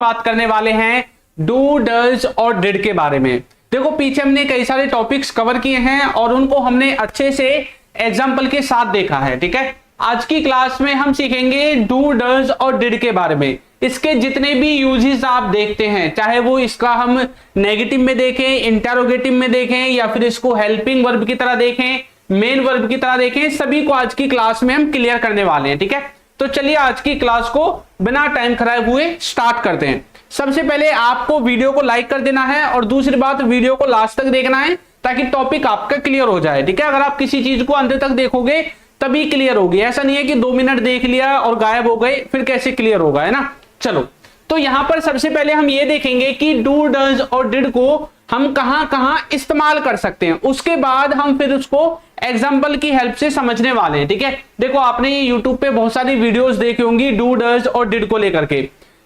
बात करने वाले हैं डू डज और डिड के बारे में। देखो पीछे हमने कई सारे टॉपिक्स कवर किए हैं और उनको हमने अच्छे से एग्जाम्पल के साथ देखा है। ठीक है, आज की क्लास में हम सीखेंगे डू डज और डिड के बारे में। इसके जितने भी यूजेस आप देखते हैं, चाहे वो इसका हम नेगेटिव में देखें, इंटरोगेटिव में देखें, या फिर इसको हेल्पिंग वर्ब की तरह देखें, मेन वर्ब की तरह देखें, सभी को आज की क्लास में हम क्लियर करने वाले हैं। ठीक है, तो चलिए आज की क्लास को बिना टाइम खराब हुए स्टार्ट करते हैं। सबसे पहले आपको वीडियो को लाइक कर देना है और दूसरी बात वीडियो को लास्ट तक देखना है ताकि टॉपिक आपका क्लियर हो जाए। ठीक है, अगर आप किसी चीज को अंत तक देखोगे तभी क्लियर होगी, ऐसा नहीं है कि 2 मिनट देख लिया और गायब हो गए फिर कैसे क्लियर होगा, है ना। चलो, तो यहां पर सबसे पहले हम ये देखेंगे कि डू डज और डिड को हम कहां कहां इस्तेमाल कर सकते हैं, उसके बाद हम फिर उसको एग्जाम्पल की हेल्प से समझने वाले हैं। ठीक है, देखो आपने ये यूट्यूब पे बहुत सारी वीडियोस देखी होंगी डू डज और डिड को लेकर के,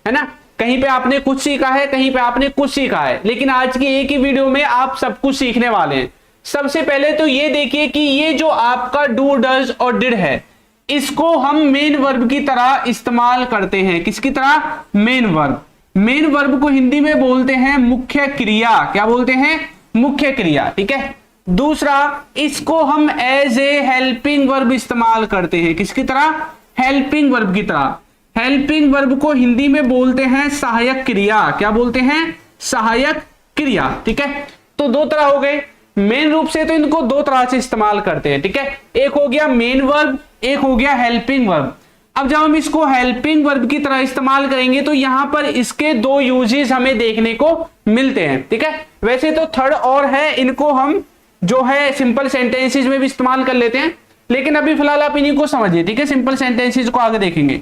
है ना। कहीं पे आपने कुछ सीखा है, कहीं पे आपने कुछ सीखा है, लेकिन आज की एक ही वीडियो में आप सब कुछ सीखने वाले हैं। सबसे पहले तो ये देखिए कि ये जो आपका डू डज और डिड है, इसको हम मेन वर्ब की तरह इस्तेमाल करते हैं। किसकी तरह? Main verb. मेन वर्ब को हिंदी में बोलते हैं मुख्य क्रिया। क्या बोलते हैं? मुख्य क्रिया। ठीक है, दूसरा इसको हम एज ए हेल्पिंग वर्ब इस्तेमाल करते हैं। किसकी तरह? हेल्पिंग वर्ब की तरह। हेल्पिंग वर्ब को हिंदी में बोलते हैं सहायक क्रिया। क्या बोलते हैं? सहायक क्रिया। ठीक है, तो दो तरह हो गए। मेन रूप से तो इनको दो तरह से इस्तेमाल करते हैं। ठीक है, एक हो गया मेन वर्ब, एक हो गया हेल्पिंग वर्ब। अब जब हम इसको हेल्पिंग वर्ब की तरह इस्तेमाल करेंगे तो यहां पर इसके दो यूजेस हमें देखने को मिलते हैं। ठीक है, वैसे तो थर्ड और है, इनको हम जो है सिंपल सेंटेंसेस में भी इस्तेमाल कर लेते हैं, लेकिन अभी फिलहाल आप इन्हीं को समझिए। ठीक है, सिंपल सेंटेंसेस को आगे देखेंगे।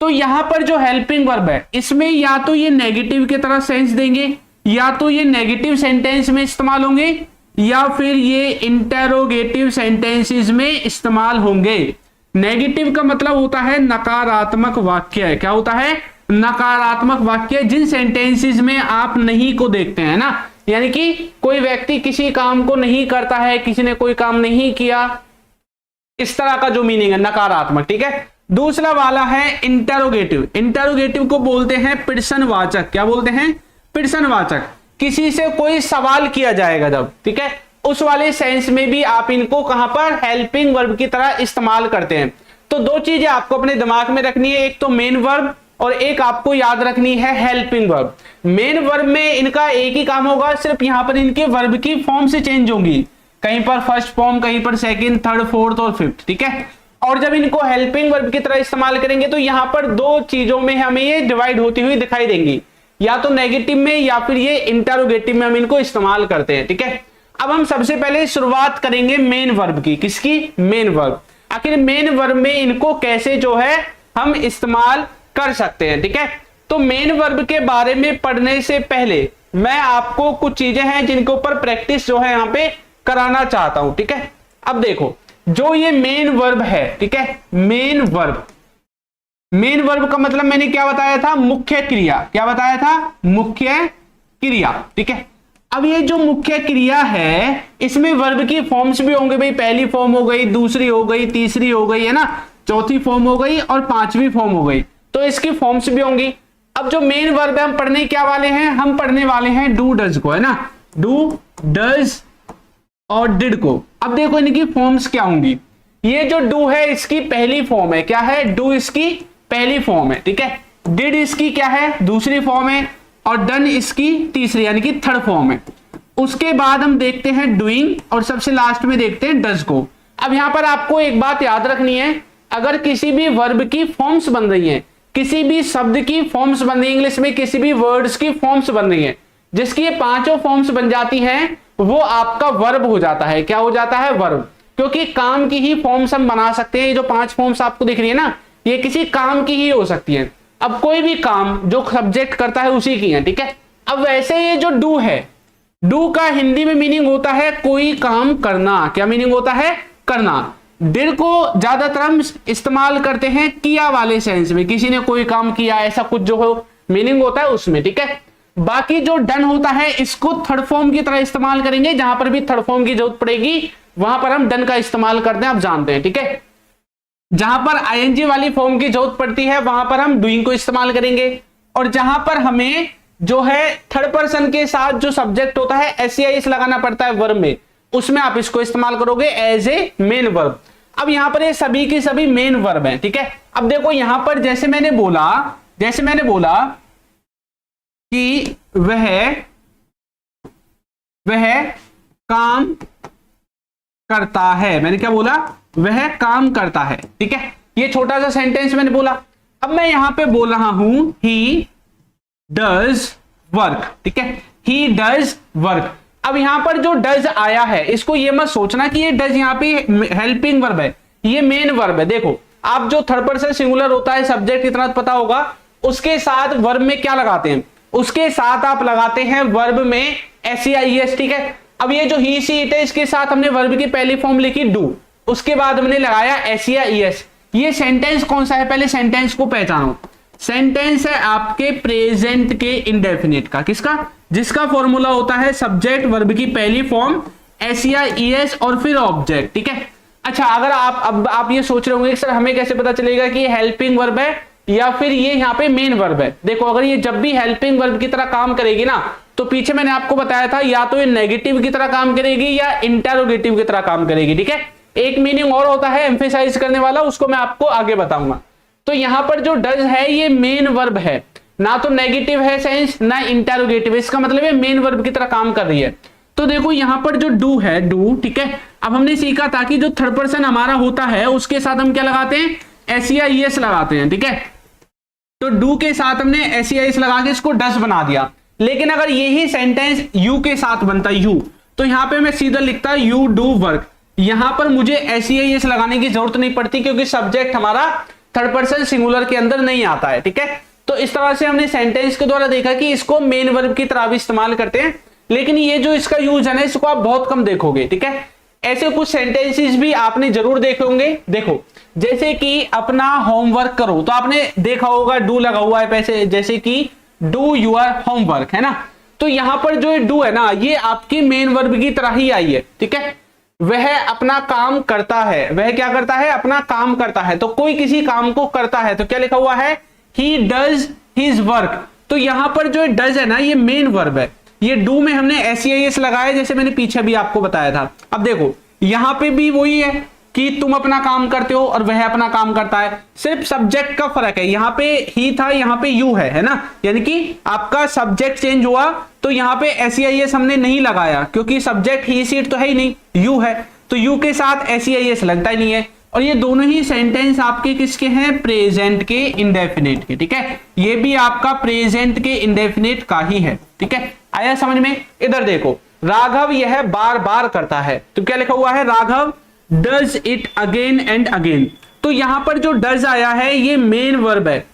तो यहां पर जो हेल्पिंग वर्ब है, इसमें या तो ये नेगेटिव की तरह सेंस देंगे, या तो ये नेगेटिव सेंटेंस में इस्तेमाल होंगे, या फिर ये इंटेरोगेटिव सेंटेंसेस में इस्तेमाल होंगे। नेगेटिव का मतलब होता है नकारात्मक वाक्य। क्या होता है? नकारात्मक वाक्य, जिन सेंटेंसेस में आप नहीं को देखते हैं ना, यानी कि कोई व्यक्ति किसी काम को नहीं करता है, किसी ने कोई काम नहीं किया, इस तरह का जो मीनिंग है नकारात्मक। ठीक है, दूसरा वाला है इंटेरोगेटिव। इंटेरोगेटिव को बोलते हैं प्रश्नवाचक। क्या बोलते हैं? प्रश्नवाचक। किसी से कोई सवाल किया जाएगा जब, ठीक है, उस वाले सेंस में भी आप इनको कहां पर? हेल्पिंग वर्ब की तरह इस्तेमाल करते हैं। तो दो चीजें आपको अपने दिमाग में रखनी है, एक तो मेन वर्ब और एक आपको याद रखनी है हेल्पिंग वर्ब। मेन वर्ब में इनका एक ही काम होगा, सिर्फ यहां पर इनके वर्ब की फॉर्म से चेंज होंगी, कहीं पर फर्स्ट फॉर्म, कहीं पर सेकंड, थर्ड, फोर्थ और फिफ्थ। ठीक है, और जब इनको हेल्पिंग वर्ब की तरह इस्तेमाल करेंगे तो यहां पर दो चीजों में हमें ये डिवाइड होती हुई दिखाई देंगी, या तो नेगेटिव में या फिर ये इंटेरोगेटिव में हम इनको इस्तेमाल करते हैं। ठीक है, अब हम सबसे पहले शुरुआत करेंगे मेन वर्ब की। किसकी? Main verb. आखिर मेन वर्ब में इनको कैसे जो है हम इस्तेमाल कर सकते हैं। ठीक है, तो मेन वर्ब के बारे में पढ़ने से पहले मैं आपको कुछ चीजें हैं जिनके ऊपर प्रैक्टिस जो है यहां पे कराना चाहता हूं। ठीक है, अब देखो जो ये मेन वर्ब है, ठीक है, मेन वर्ब, मेन वर्ब का मतलब मैंने क्या बताया था? मुख्य क्रिया। क्या बताया था? मुख्य क्रिया। ठीक है, अब ये जो मुख्य क्रिया है इसमें वर्ब की फॉर्म्स भी होंगे भाई। पहली फॉर्म हो गई, दूसरी हो गई, तीसरी हो गई, है ना, चौथी फॉर्म हो गई और पांचवी फॉर्म हो गई, तो इसकी फॉर्म्स भी होंगी। अब जो मेन वर्ब है हम पढ़ने क्या वाले हैं? हम पढ़ने वाले हैं डू डज को, है ना, डू डज और डिड को। अब देखो इनकी फॉर्म्स क्या होंगी। ये जो डू है इसकी पहली फॉर्म है। क्या है? डू इसकी पहली फॉर्म है। ठीक है, डिड इसकी क्या है? दूसरी फॉर्म है, और डन इसकी तीसरी यानी कि थर्ड फॉर्म है। उसके बाद हम देखते हैं डूइंग और सबसे लास्ट में देखते हैं डज को। अब यहां पर आपको एक बात याद रखनी है, अगर किसी भी वर्ब की फॉर्म्स बन रही हैं, किसी भी शब्द की फॉर्म्स बन रही है, इंग्लिश में किसी भी वर्ड्स की फॉर्म्स बन रही है, जिसकी ये पांचों फॉर्म्स बन जाती हैं, वो आपका वर्ब हो जाता है। क्या हो जाता है? वर्ब। क्योंकि काम की ही फॉर्म्स हम बना सकते हैं। ये जो 5 फॉर्म्स आपको दिख रही है ना, ये किसी काम की ही हो सकती है। अब कोई भी काम जो सब्जेक्ट करता है उसी की है। ठीक है, अब वैसे ये जो डू है, डू का हिंदी में मीनिंग होता है कोई काम करना। क्या मीनिंग होता है? करना। डिड को ज्यादातर हम इस्तेमाल करते हैं किया वाले सेंस में, किसी ने कोई काम किया, ऐसा कुछ जो हो मीनिंग होता है उसमें। ठीक है, बाकी जो डन होता है इसको थर्ड फॉर्म की तरह इस्तेमाल करेंगे। जहां पर भी थर्ड फॉर्म की जरूरत पड़ेगी वहां पर हम डन का इस्तेमाल करते हैं, आप जानते हैं। ठीक है, जहां पर आईएनजी वाली फॉर्म की जरूरत पड़ती है वहां पर हम डूइंग को इस्तेमाल करेंगे, और जहां पर हमें जो है थर्ड पर्सन के साथ जो सब्जेक्ट होता है एस लगाना पड़ता है वर्ब में, उसमें आप इसको इस्तेमाल करोगे एज ए मेन वर्ब। अब यहां पर ये सभी की सभी मेन वर्ब हैं, ठीक है। अब देखो यहां पर जैसे मैंने बोला कि वह काम करता है, मैंने क्या बोला, वह काम करता है, ठीक है। ये छोटा सा सेंटेंस मैंने बोला। अब मैं यहां पे बोल रहा हूं ही डज वर्क, ठीक है, ही डज वर्क। अब यहां पर जो डज आया है इसको ये मत सोचना कि ये डज यहां पे हेल्पिंग वर्ब है, ये मेन वर्ब है। देखो आप जो थर्ड पर्सन सिंगुलर होता है सब्जेक्ट इतना पता होगा, उसके साथ वर्ब में क्या लगाते हैं, उसके साथ आप लगाते हैं वर्ब में SEIS, ठीक है। अब ये जो ही सी इट है इसके साथ हमने वर्ब की पहली फॉर्म लिखी डू, उसके बाद हमने लगाया SEIS। ये सेंटेंस कौन सा है, पहले सेंटेंस को पहचानो। सेंटेंस है आपके प्रेजेंट के इंडेफिनिट का, किसका, जिसका फॉर्मूला होता है सब्जेक्ट वर्ब की पहली फॉर्म SEIS और फिर ऑब्जेक्ट, ठीक है। अच्छा अगर आप ये सोच रहे होंगे सर हमें कैसे पता चलेगा कि ये हेल्पिंग वर्ब है या फिर ये यहाँ पे मेन वर्ब है। देखो अगर ये जब भी हेल्पिंग वर्ब की तरह काम करेगी ना, तो पीछे मैंने आपको बताया था या तो ये नेगेटिव की तरह काम करेगी या इंटेरोगेटिव की तरह काम करेगी, ठीक है। एक मीनिंग और होता है एम्फेसाइज करने वाला, उसको मैं आपको आगे बताऊंगा। तो यहां पर जो डज है ये मेन वर्ब है, ना तो नेगेटिव है सेंस ना इंटेरोगेटिव, इसका मतलब है मेन वर्ब की तरह काम कर रही है। तो देखो यहां पर जो डू है, डू, ठीक है। अब हमने सीखा था कि जो थर्ड पर्सन हमारा होता है उसके साथ हम क्या लगाते हैं, SEIS लगाते हैं, ठीक है। तो डू के साथ हमने SEIS लगा के इसको डज बना दिया। लेकिन अगर यही सेंटेंस यू के साथ बनता यू, तो यहां पे मैं सीधा लिखता यू डू वर्क। यहां पर मुझे SEIS लगाने की जरूरत नहीं पड़ती क्योंकि सब्जेक्ट हमारा थर्ड पर्सन सिंगुलर के अंदर नहीं आता है, ठीक है। तो इस तरह से हमने सेंटेंस के द्वारा देखा कि इसको मेन वर्ब की तरह भी इस्तेमाल करते हैं, लेकिन ये जो इसका यूज है ना इसको आप बहुत कम देखोगे, ठीक है। ऐसे कुछ सेंटेंसेस भी आपने जरूर देखे होंगे। देखो जैसे कि अपना होमवर्क करो, तो आपने देखा होगा डू लगा हुआ है पैसे, जैसे कि डू यूर होमवर्क, है ना। तो यहां पर जो डू है ना ये आपकी मेन वर्ब की तरह ही आई है, ठीक है। वह अपना काम करता है, वह क्या करता है, अपना काम करता है। तो कोई किसी काम को करता है तो क्या लिखा हुआ है, ही डज हिज वर्क। तो यहां पर जो डज है ना ये मेन वर्ब है। ये डू में हमने SEIS लगाया जैसे मैंने पीछे भी आपको बताया था। अब देखो यहां पे भी वही है कि तुम अपना काम करते हो और वह अपना काम करता है, सिर्फ सब्जेक्ट का फर्क है। यहां पे ही था, यहां पे यू है ना, यानी कि आपका सब्जेक्ट चेंज हुआ। तो यहां पे SEIS हमने नहीं लगाया क्योंकि सब्जेक्ट ही सीट तो है ही नहीं, यू है, तो यू के साथ SEIS लगता ही नहीं है। और ये दोनों ही सेंटेंस आपके किसके हैं, प्रेजेंट के इंडेफिनिट के, ठीक है। ये भी आपका प्रेजेंट के इंडेफिनिट का ही है, ठीक है। आया समझ में। इधर देखो राघव यह बार बार करता है, तो क्या लिखा हुआ है, Raghav does it again and again. तो यहां पर जो डज आया है ये मेन वर्ब है।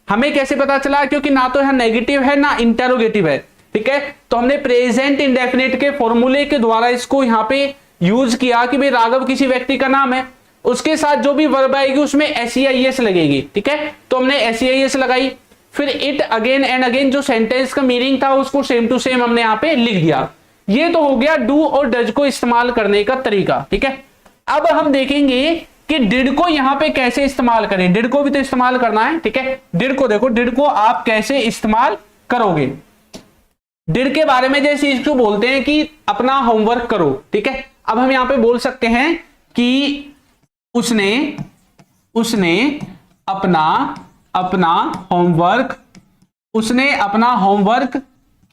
हमें कैसे पता चला, क्योंकि ना तो यहां नेगेटिव है ना इंटेरोगेटिव है, ठीक है। तो हमने प्रेजेंट इंडेफिनिट के फॉर्मूले के द्वारा इसको यहां पे यूज किया कि भाई राघव किसी व्यक्ति का नाम है, उसके साथ जो भी वर्ब आएगी उसमें SEIS लगेगी, ठीक है। तो हमने SEIS लगाई, फिर इट अगेन एंड अगेन जो सेंटेंस का मीनिंग था उसको सेम टू सेम हमने यहां पे लिख दिया। ये तो हो गया डू और डज को इस्तेमाल करने का तरीका, ठीक है। अब हम देखेंगे कि डिड को यहां पे कैसे इस्तेमाल करें। डिड को भी तो इस्तेमाल करना है, ठीक है। डिड को देखो, डिड को आप कैसे इस्तेमाल करोगे। डिड के बारे में जैसे इसको बोलते हैं कि अपना होमवर्क करो, ठीक है। अब हम यहां पे बोल सकते हैं कि उसने अपना होमवर्क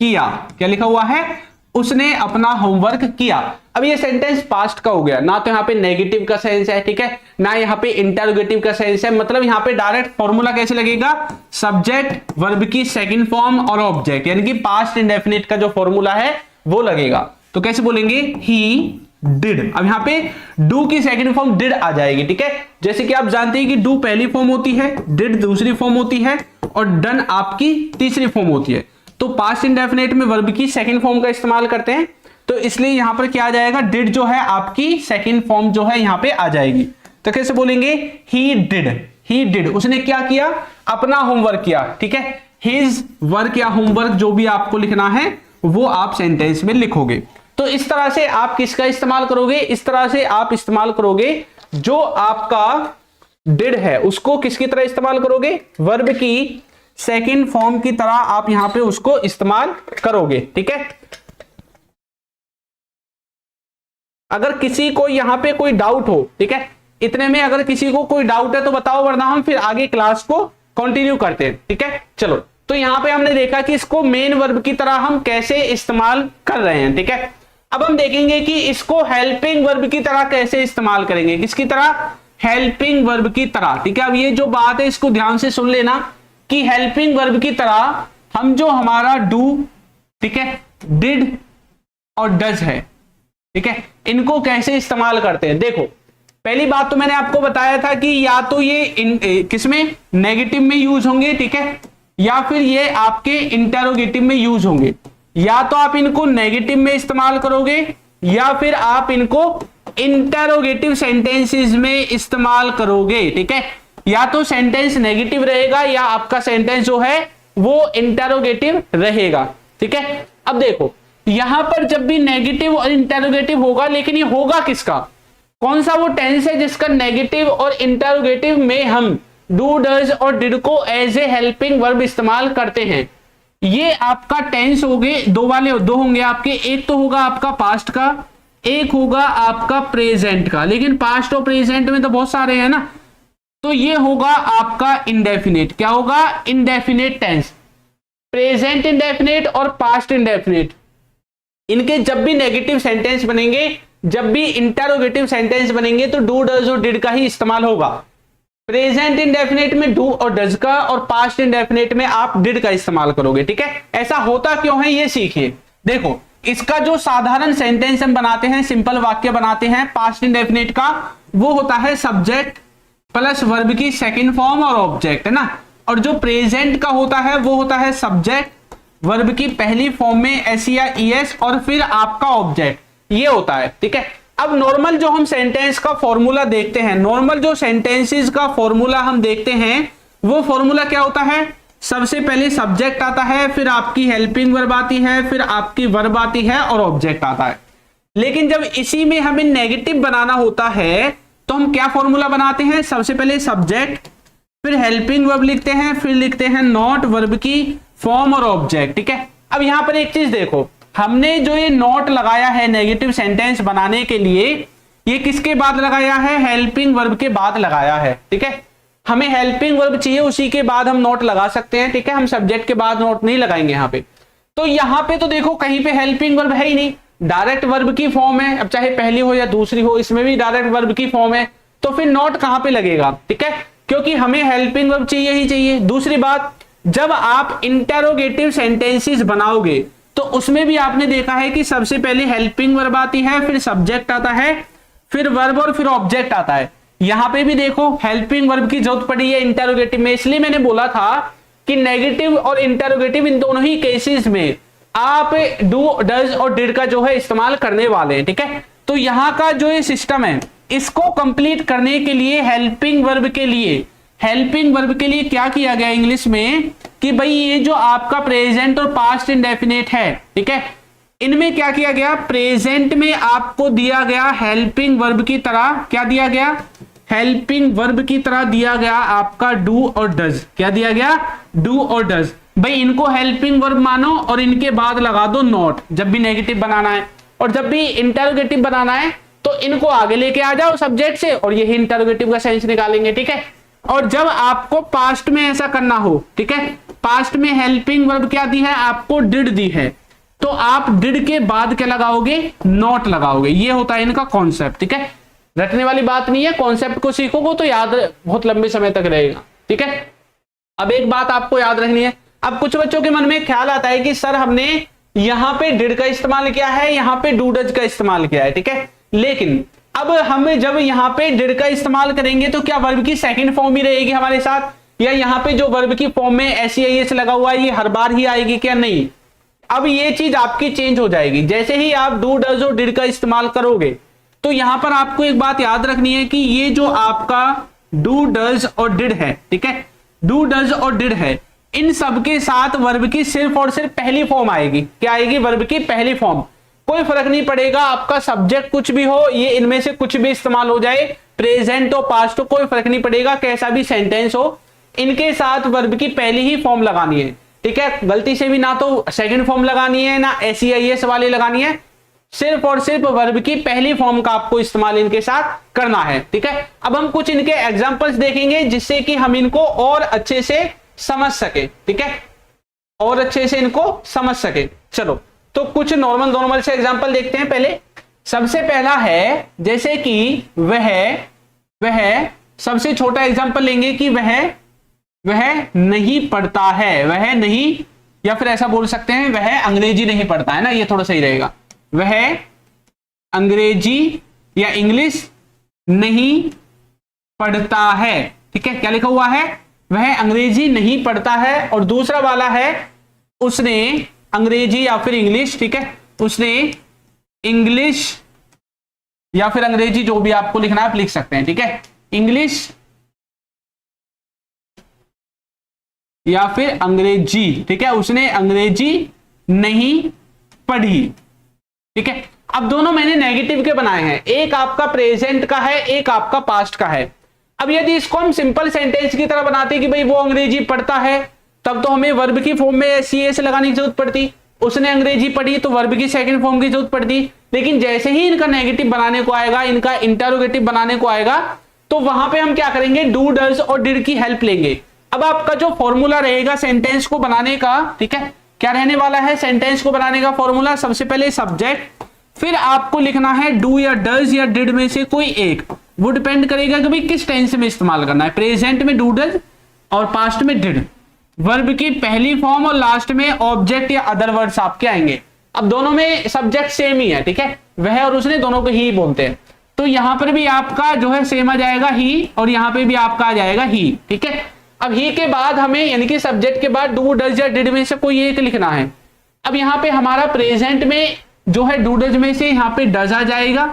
किया। क्या लिखा हुआ है, उसने अपना होमवर्क किया। अब ये सेंटेंस पास्ट का हो गया, ना तो यहां पे नेगेटिव का सेंस है, ठीक है, ना यहां पे इंटरोगेटिव का सेंस है। मतलब यहां पे डायरेक्ट फॉर्मूला कैसे लगेगा, सब्जेक्ट वर्ब की सेकंड फॉर्म और ऑब्जेक्ट, यानी कि पास्ट इंडेफिनिट का जो फॉर्मूला है वो लगेगा। तो कैसे बोलेंगे, ही डिड। अब यहां पे डू की सेकंड फॉर्म डिड आ जाएगी, ठीक है। जैसे कि आप जानते हैं कि डू पहली फॉर्म होती है, डिड दूसरी फॉर्म होती है और डन आपकी तीसरी फॉर्म होती है। तो पास्ट इंडेफिनिट में वर्ब की सेकंड फॉर्म का इस्तेमाल करते हैं, तो इसलिए यहां पर क्या आ जाएगा, डिड जो है आपकी सेकंड फॉर्म जो है यहां पे आ जाएगी। तो कैसे बोलेंगे, ही डिड, उसने क्या किया, अपना होमवर्क किया, ठीक है। हिज वर्क या होमवर्क जो भी आपको लिखना है वो आप सेंटेंस में लिखोगे। तो इस तरह से आप किसका इस्तेमाल करोगे, इस तरह से आप इस्तेमाल करोगे जो आपका डिड है उसको किसकी तरह इस्तेमाल करोगे, वर्ब की सेकंड फॉर्म की तरह आप यहां पे उसको इस्तेमाल करोगे। ठीक है, अगर किसी को यहां पे कोई डाउट हो, ठीक है, इतने में अगर किसी को कोई डाउट है तो बताओ, वरना हम फिर आगे क्लास को कंटिन्यू करते हैं। ठीक है, चलो, तो यहां पे हमने देखा कि इसको मेन वर्ब की तरह हम कैसे इस्तेमाल कर रहे हैं। ठीक है, अब हम देखेंगे कि इसको हेल्पिंग वर्ब की तरह कैसे इस्तेमाल करेंगे। किसकी तरह? हेल्पिंग वर्ब की तरह। ठीक है, अब ये जो बात है इसको ध्यान से सुन लेना कि हेल्पिंग वर्ब की तरह हम जो हमारा डू, ठीक है, डिड और डज है, ठीक है, इनको कैसे इस्तेमाल करते हैं। देखो, पहली बात तो मैंने आपको बताया था कि या तो ये किसमें, नेगेटिव में यूज होंगे, ठीक है, या फिर ये आपके इंटेरोगेटिव में यूज होंगे। या तो आप इनको नेगेटिव में इस्तेमाल करोगे या फिर आप इनको इंटेरोगेटिव सेंटेंसेस में इस्तेमाल करोगे। ठीक है, या तो सेंटेंस नेगेटिव रहेगा या आपका सेंटेंस जो है वो इंटेरोगेटिव रहेगा। ठीक है, अब देखो यहां पर जब भी नेगेटिव और इंटेरोगेटिव होगा, लेकिन ये होगा किसका, कौन सा वो टेंस है जिसका नेगेटिव और इंटेरोगेटिव में हम डू डज और डिड को एज ए हेल्पिंग वर्ब इस्तेमाल करते हैं। ये आपका टेंस हो गए, दो होंगे आपके, एक तो होगा आपका पास्ट का, एक होगा आपका प्रेजेंट का। लेकिन पास्ट और प्रेजेंट में तो बहुत सारे हैं ना, तो ये होगा आपका इंडेफिनिट। क्या होगा? इंडेफिनिट टेंस, प्रेजेंट इंडेफिनिट और पास्ट इंडेफिनिट। इनके जब भी नेगेटिव सेंटेंस बनेंगे, जब भी इंटेरोगेटिव सेंटेंस बनेंगे, तो डू डज और डिड का ही इस्तेमाल होगा। प्रेजेंट इंडेफिनिट में डू और डज का, और पास्ट इंडेफिनिट में आप डिड का इस्तेमाल करोगे। ठीक है, ऐसा होता क्यों है ये सीखिए। देखो, इसका जो साधारण सेंटेंस हम बनाते हैं, सिंपल वाक्य बनाते हैं पास्ट इंडेफिनिट का, वो होता है सब्जेक्ट प्लस वर्ब की सेकंड फॉर्म और ऑब्जेक्ट, है ना। और जो प्रेजेंट का होता है वो होता है सब्जेक्ट वर्ब की पहली फॉर्म में एस या ईएस और फिर आपका ऑब्जेक्ट, ये होता है। ठीक है, अब नॉर्मल जो हम सेंटेंस का फॉर्मूला देखते हैं, नॉर्मल जो सेंटेंसेस का फॉर्मूला हम देखते हैं, वो फॉर्मूला क्या होता है? सबसे पहले सब्जेक्ट आता है, फिर आपकी हेल्पिंग वर्ब आती है, फिर आपकी वर्ब आती है और ऑब्जेक्ट आता है। लेकिन जब इसी में हमें नेगेटिव बनाना होता है तो हम क्या फॉर्मूला बनाते हैं? सबसे पहले सब्जेक्ट, फिर हेल्पिंग वर्ब लिखते हैं, फिर लिखते हैं नॉट वर्ब की फॉर्म और ऑब्जेक्ट। ठीक है, अब यहां पर एक चीज देखो, हमने जो ये नॉट लगाया है नेगेटिव सेंटेंस बनाने के लिए, ये किसके बाद लगाया है? हेल्पिंग वर्ब के बाद लगाया है। ठीक है, हमें हेल्पिंग वर्ब चाहिए, उसी के बाद हम नॉट लगा सकते हैं। ठीक है, हम सब्जेक्ट के बाद नॉट नहीं लगाएंगे यहां पे। तो यहां पे तो देखो कहीं पे हेल्पिंग वर्ब है ही नहीं, डायरेक्ट वर्ब की फॉर्म है। अब चाहे पहली हो या दूसरी हो, इसमें भी डायरेक्ट वर्ब की फॉर्म है, तो फिर नॉट कहां पे लगेगा? ठीक है, क्योंकि हमें हेल्पिंग वर्ब चाहिए ही चाहिए। दूसरी बात, जब आप इंटेरोगेटिव सेंटेंसेस बनाओगे तो उसमें भी आपने देखा है कि सबसे पहले हेल्पिंग वर्ब आती है, फिर सब्जेक्ट आता है, फिर वर्ब और फिर ऑब्जेक्ट आता है। यहां पे भी देखो हेल्पिंग वर्ब की जरूरत पड़ी है इंटेरोगेटिव में, इसलिए मैंने बोला था कि नेगेटिव और इंटेरोगेटिव इन दोनों ही केसेस में आप डू डज और डिड का जो है इस्तेमाल करने वाले हैं। ठीक है, तो यहां का जो ये सिस्टम है, इसको कंप्लीट करने के लिए हेल्पिंग वर्ब के लिए क्या किया गया इंग्लिश में कि भाई ये जो आपका प्रेजेंट और पास्ट इंडेफिनिट है, ठीक है, इनमें क्या किया गया? प्रेजेंट में आपको दिया गया हेल्पिंग वर्ब की तरह, क्या दिया गया? हेल्पिंग वर्ब की तरह दिया गया आपका डू और डज। क्या दिया गया? डू और डज। भाई इनको हेल्पिंग वर्ब मानो और इनके बाद लगा दो नॉट, जब भी नेगेटिव बनाना है, और जब भी इंटेरोगेटिव बनाना है तो इनको आगे लेके आ जाओ सब्जेक्ट से, और यही इंटेरोगेटिव का सेंस निकालेंगे। ठीक है, और जब आपको पास्ट में ऐसा करना हो, ठीक है, पास्ट में हेल्पिंग वर्ब क्या दी है आपको? डिड दी है, तो आप डिड के बाद क्या लगाओगे? नॉट लगाओगे। ये होता है इनका कॉन्सेप्ट। ठीक है, रटने वाली बात नहीं है, कॉन्सेप्ट को सीखोगे तो याद बहुत लंबे समय तक रहेगा। ठीक है, अब एक बात आपको याद रखनी है, अब कुछ बच्चों के मन में ख्याल आता है कि सर हमने यहां पे डिड का इस्तेमाल किया है, यहां पे डू डज का इस्तेमाल किया है। ठीक है, लेकिन अब हमें जब यहां पे डिड का इस्तेमाल करेंगे तो क्या वर्ब की सेकंड फॉर्म ही रहेगी हमारे साथ, या यहां पे जो वर्ब की फॉर्म में एस या एस लगा हुआ है ये हर बार ही आएगी क्या? नहीं, अब ये चीज आपकी चेंज हो जाएगी। जैसे ही आप डू डज और डिड का इस्तेमाल करोगे तो यहां पर आपको एक बात याद रखनी है कि ये जो आपका डू डज और डिड है, ठीक है, डू डज और डिड है, इन सब के साथ वर्ब की सिर्फ और सिर्फ पहली फॉर्म आएगी। क्या आएगी? वर्ब की पहली फॉर्म। कोई फर्क नहीं पड़ेगा आपका सब्जेक्ट कुछ भी हो, ये इनमें से कुछ भी इस्तेमाल हो जाए, प्रेजेंट हो पास्ट हो, कोई फर्क नहीं पड़ेगा, कैसा भी सेंटेंस हो, इनके साथ वर्ब की पहली ही फॉर्म लगानी है, ठीक है। गलती से भी ना तो सेकंड फॉर्म लगानी है ना SEIS वाली लगानी है, सिर्फ और सिर्फ वर्ब की पहली फॉर्म का आपको इस्तेमाल इनके साथ करना है, ठीक है। अब हम कुछ इनके एग्जांपल्स देखेंगे जिससे कि हम इनको और अच्छे से समझ सके, ठीक है, और अच्छे से इनको समझ सके। चलो तो कुछ नॉर्मल से एग्जांपल देखते हैं। पहले सबसे पहला है जैसे कि वह सबसे छोटा एग्जांपल लेंगे कि वह नहीं पढ़ता है, वह नहीं, या फिर ऐसा बोल सकते हैं वह अंग्रेजी नहीं पढ़ता है ना, ये थोड़ा सही रहेगा। वह अंग्रेजी या इंग्लिश नहीं पढ़ता है, ठीक है। क्या लिखा हुआ है? वह अंग्रेजी नहीं पढ़ता है। और दूसरा वाला है उसने अंग्रेजी या फिर इंग्लिश, ठीक है, उसने इंग्लिश या फिर अंग्रेजी, जो भी आपको लिखना है आप लिख सकते हैं, ठीक है, इंग्लिश या फिर अंग्रेजी, ठीक है, उसने अंग्रेजी नहीं पढ़ी, ठीक है। अब दोनों मैंने नेगेटिव के बनाए हैं, एक आपका प्रेजेंट का है, एक आपका पास्ट का है। अब यदि इसको हम सिंपल सेंटेंस की तरह बनाते कि भाई वो अंग्रेजी पढ़ता है, तब तो हमें वर्ब की फॉर्म में SES लगाने की जरूरत पड़ती। उसने अंग्रेजी पढ़ी तो वर्ब की सेकंड फॉर्म की जरूरत पड़ती। लेकिन जैसे ही इनका नेगेटिव बनाने को आएगा, इनका इंटरोगेटिव बनाने को आएगा, तो वहां पे हम क्या करेंगे, डू डज और डिड की हेल्प लेंगे। अब आपका जो फॉर्मूला रहेगा सेंटेंस को बनाने का, ठीक है, क्या रहने वाला है सेंटेंस को बनाने का फॉर्मूला? सबसे पहले सब्जेक्ट, फिर आपको लिखना है डू या डज या डिड में से कोई एक। वो डिपेंड करेगा कि भाई किस टेंस में इस्तेमाल करना है, प्रेजेंट में डू डज और पास्ट में डिड। वर्ब की पहली फॉर्म और लास्ट में ऑब्जेक्ट या अदर वर्ड्स आपके आएंगे। अब दोनों में सब्जेक्ट सेम ही है, ठीक है, वह और उसने दोनों को ही बोलते हैं, तो यहां पर भी आपका जो है सेम आ जाएगा ही, और यहां पे भी आपका आ जाएगा ही, ठीक है। अब ही के बाद हमें यानी कि सब्जेक्ट के बाद डू डज या डिड में से कोई एक लिखना है। अब यहां पे हमारा प्रेजेंट में जो है डू डज में से यहां पे डज आ जाएगा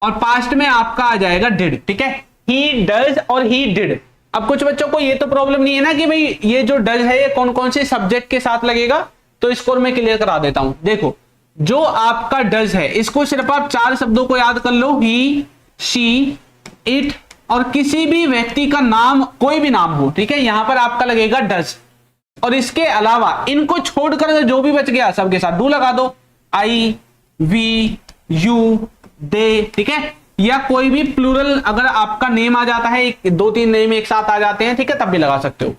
और पास्ट में आपका आ जाएगा डिड, ठीक है, ही डज और ही डिड। अब कुछ बच्चों को ये तो प्रॉब्लम नहीं है ना कि भाई ये जो डज है ये कौन कौन से सब्जेक्ट के साथ लगेगा, तो इसको मैं क्लियर करा देता हूं। देखो जो आपका डज है इसको सिर्फ आप 4 शब्दों को याद कर लो, ही, शी, इट, और किसी भी व्यक्ति का नाम, कोई भी नाम हो, ठीक है, यहां पर आपका लगेगा डज। और इसके अलावा इनको छोड़कर जो भी बच गया सबके साथ डू लगा दो, आई, वी, यू, दे, ठीक है, या कोई भी प्लूरल अगर आपका नेम आ जाता है, 2-3 नेम एक साथ आ जाते हैं, ठीक है, तब भी लगा सकते हो।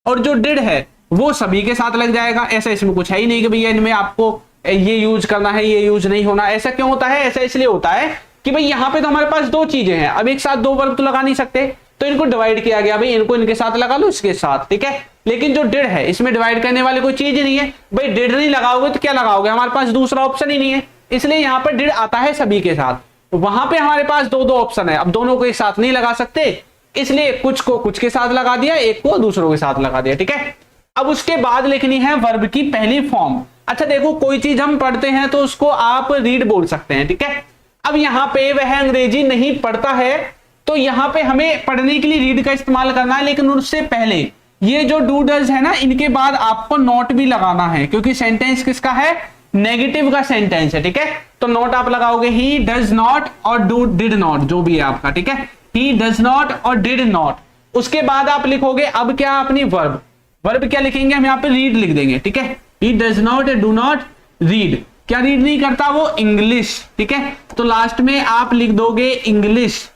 और जो डिड है वो सभी के साथ लग जाएगा, ऐसा इसमें कुछ है ही नहीं कि भैया इनमें आपको ये यूज करना है ये यूज नहीं होना। ऐसा क्यों होता है? ऐसा इसलिए होता है कि भाई यहाँ पे तो हमारे पास 2 चीजें हैं, अब एक साथ 2 वर्ब तो लगा नहीं सकते, तो इनको डिवाइड किया गया, भाई इनको इनके साथ लगा लो, इसके साथ, ठीक है। लेकिन जो डिड है इसमें डिवाइड करने वाली कोई चीज नहीं है, भाई डिड नहीं लगाओगे तो क्या लगाओगे, हमारे पास दूसरा ऑप्शन ही नहीं है, इसलिए यहाँ पर डिड आता है सभी के साथ। वहां पे हमारे पास 2 ऑप्शन है, अब दोनों को एक साथ नहीं लगा सकते, इसलिए कुछ को कुछ के साथ लगा दिया, एक को दूसरों के साथ लगा दिया, ठीक है। अब उसके बाद लिखनी है वर्ब की पहली फॉर्म। अच्छा देखो कोई चीज हम पढ़ते हैं तो उसको आप रीड बोल सकते हैं, ठीक है। अब यहाँ पे वह अंग्रेजी नहीं पढ़ता है, तो यहाँ पे हमें पढ़ने के लिए रीड का इस्तेमाल करना है, लेकिन उससे पहले ये जो डू डज है ना, इनके बाद आपको नॉट भी लगाना है, क्योंकि सेंटेंस किसका है, नेगेटिव का सेंटेंस है, ठीक है। तो नॉट आप लगाओगे ही डज नॉट और डू डिड नॉट, जो भी है आपका, ठीक है, ही डज नॉट और डिड नॉट। उसके बाद आप लिखोगे अब क्या, अपनी वर्ब। वर्ब क्या लिखेंगे हम यहाँ पे, रीड लिख देंगे, ठीक है, ही does not do not read. क्या रीड नहीं करता वो, इंग्लिश, ठीक है, तो लास्ट में आप लिख दोगे इंग्लिश,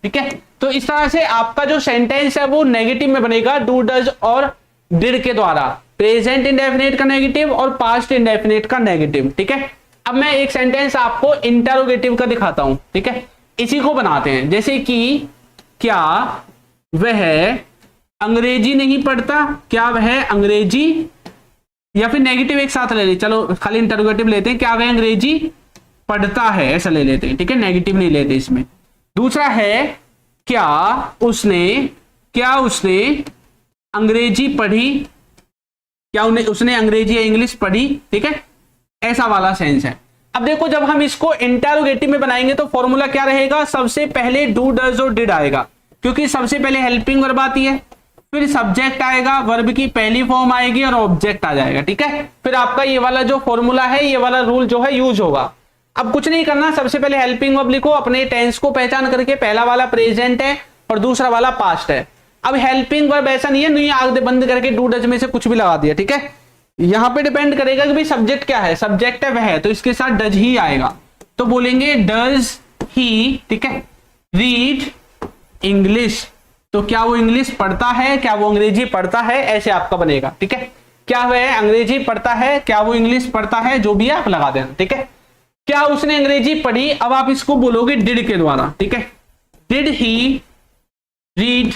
ठीक है। तो इस तरह से आपका जो सेंटेंस है वो नेगेटिव में बनेगा, डू डज और डिड के द्वारा, प्रेजेंट इंडेफिनिट का नेगेटिव और पास्ट इंडेफिनिट का नेगेटिव, ठीक है। अब मैं एक सेंटेंस आपको इंटरोगेटिव का दिखाता हूं, ठीक है, इसी को बनाते हैं। जैसे कि क्या वह अंग्रेजी नहीं पढ़ता, क्या वह अंग्रेजी, या फिर नेगेटिव एक साथ ले ले, चलो खाली इंटरोगेटिव लेते हैं, क्या वह अंग्रेजी पढ़ता है, ऐसा ले लेते हैं, ठीक है, नेगेटिव नहीं लेते इसमें। दूसरा है क्या उसने अंग्रेजी पढ़ी, क्या उसने अंग्रेजी या इंग्लिश पढ़ी, ठीक है, ऐसा वाला सेंस है। अब देखो जब हम इसको इंटरोगेटिव में बनाएंगे तो फॉर्मूला क्या रहेगा, सबसे पहले डू डज और डिड आएगा, क्योंकि सबसे पहले हेल्पिंग वर्ब आती है, फिर सब्जेक्ट आएगा, वर्ब की पहली फॉर्म आएगी और ऑब्जेक्ट आ जाएगा, ठीक है। फिर आपका ये वाला जो फॉर्मूला है, ये वाला रूल जो है यूज होगा। अब कुछ नहीं करना, सबसे पहले हेल्पिंग वर्ब लिखो, अपने टेंस को पहचान करके, पहला वाला प्रेजेंट है और दूसरा वाला पास्ट है। अब हेल्पिंग वर्ब ऐसा नहीं है नहीं आग बंद करके डू डज में से कुछ भी लगा दिया, ठीक है। यहां पे डिपेंड करेगा कि भाई सब्जेक्ट क्या है, सब्जेक्ट है वह, तो इसके साथ डज ही आएगा। तो बोलेंगे डज ही, ठीक है, रीड इंग्लिश, तो क्या वो इंग्लिश पढ़ता है, क्या वो अंग्रेजी पढ़ता है, ऐसे आपका बनेगा, ठीक है। क्या वह अंग्रेजी पढ़ता है, क्या वो इंग्लिश पढ़ता है, जो भी है आप लगा देना, ठीक है। क्या उसने अंग्रेजी पढ़ी, अब आप इसको बोलोगे डिड के द्वारा, ठीक है। डिड ही रीड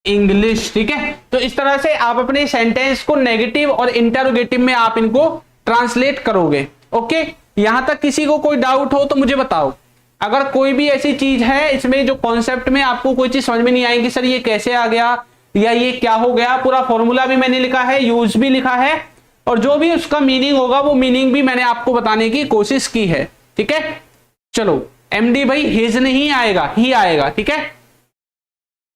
इंग्लिश, ठीक है। तो इस तरह से आप अपने सेंटेंस को नेगेटिव और इंटरोगेटिव में आप इनको ट्रांसलेट करोगे। ओके, यहां तक किसी को कोई डाउट हो तो मुझे बताओ। अगर कोई भी ऐसी चीज है इसमें जो कॉन्सेप्ट में आपको कोई चीज समझ में नहीं आएगी, सर ये कैसे आ गया या ये क्या हो गया, पूरा फॉर्मूला भी मैंने लिखा है, यूज भी लिखा है, और जो भी उसका मीनिंग होगा वो मीनिंग भी मैंने आपको बताने की कोशिश की है, ठीक है। चलो एमडी भाई हिज नहीं आएगा, ही आएगा, ठीक है।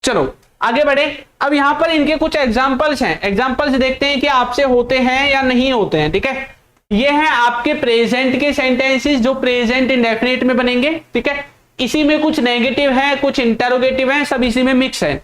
चलो आगे बढ़े। अब यहां पर इनके कुछ एग्जाम्पल्स हैं, एग्जाम्पल्स देखते हैं कि आपसे होते हैं या नहीं होते हैं, ठीक है। ये हैं आपके प्रेजेंट के सेंटेंसेस जो प्रेजेंट इंडेफिनिट में बनेंगे, ठीक है। इसी में कुछ नेगेटिव है, कुछ इंटरोगेटिव है, सब इसी में मिक्स है।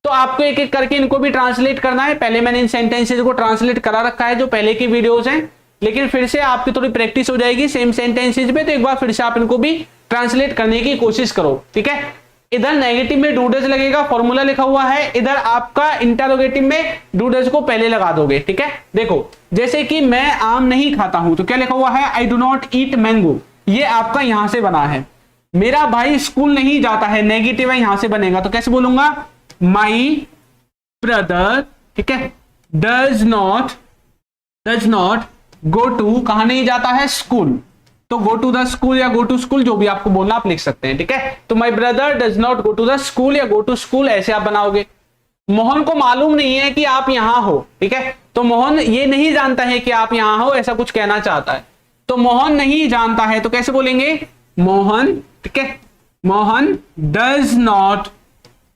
तो आपको एक एक करके इनको भी ट्रांसलेट करना है। पहले मैंने इन सेंटेंसेस को ट्रांसलेट करा रखा है जो पहले की वीडियोस हैं, लेकिन फिर से आपकी थोड़ी प्रैक्टिस हो जाएगी सेम सेंटेंसेस में, तो एक बार फिर से आप इनको भी ट्रांसलेट करने की कोशिश करो, ठीक है। इधर नेगेटिव में डू डज लगेगा, फॉर्मूला लिखा हुआ है, इधर आपका इंटरोगेटिव में डू डज को पहले लगा दोगे, ठीक है। देखो जैसे कि मैं आम नहीं खाता हूं, तो क्या लिखा हुआ है, I do not eat mango, ये आपका यहां से बना है। मेरा भाई स्कूल नहीं जाता है, नेगेटिव है, यहां से बनेगा, तो कैसे बोलूंगा, माई ब्रदर, ठीक है, डज नॉट गो टू, कहां नहीं जाता है, स्कूल, तो गो टू द स्कूल या गो टू स्कूल जो भी आपको बोलना आप लिख सकते हैं, ठीक है। तो my brother does not go to the school या गो टू स्कूल ऐसे आप बनाओगे। मोहन को मालूम नहीं है कि आप यहां हो, ठीक है, तो मोहन ये नहीं जानता है कि आप यहां हो, ऐसा कुछ कहना चाहता है, तो मोहन नहीं जानता है, तो कैसे बोलेंगे, मोहन, ठीक है, Mohan does not